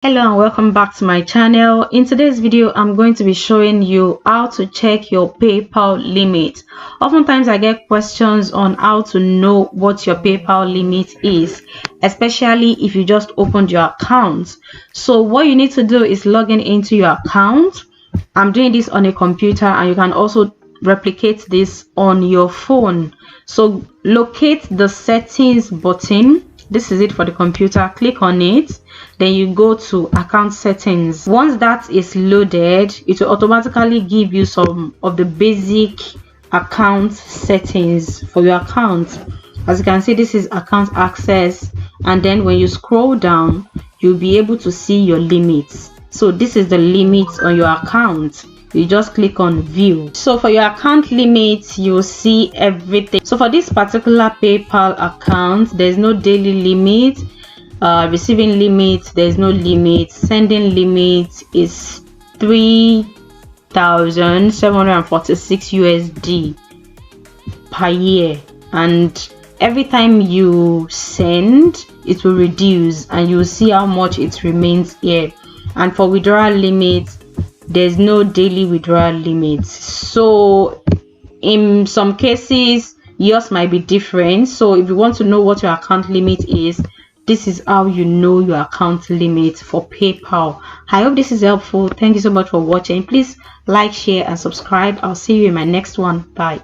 Hello and welcome back to my channel. In today's video I'm going to be showing you how to check your PayPal limit. Oftentimes I get questions on how to know what your PayPal limit is, especially if you just opened your account. So what you need to do is log into your account. I'm doing this on a computer and you can also replicate this on your phone. So locate the settings button. This is it for the computer. Click on it, then you go to account settings. Once that is loaded, it will automatically give you some of the basic account settings for your account. As you can see, this is account access, and then when you scroll down you'll be able to see your limits. So this is the limits on your account. You just click on view. So for your account limits, you'll see everything. So for this particular PayPal account, there's no daily limit. Receiving limit, there's no limit. Sending limit is 3,746 USD per year, and every time you send it will reduce and you'll see how much it remains here. And for withdrawal limits, there's no daily withdrawal limit. So in some cases yours might be different. So if you want to know what your account limit is, this is how you know your account limit for PayPal. I hope this is helpful. Thank you so much for watching. Please like, share and subscribe. I'll see you in my next one. Bye.